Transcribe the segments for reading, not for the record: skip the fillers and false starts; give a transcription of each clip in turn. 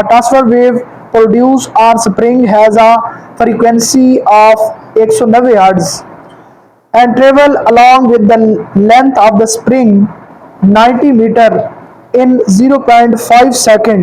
A transfer wave produced on spring has a frequency of 190 Hz and travel along with the length of the spring 90 meter in 0.5 second۔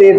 wave،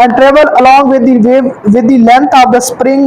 and travel along with the wave with the length of the spring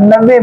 90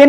in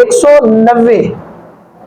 190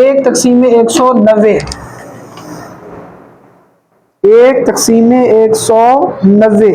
1/190، 1/190۔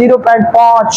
0.5،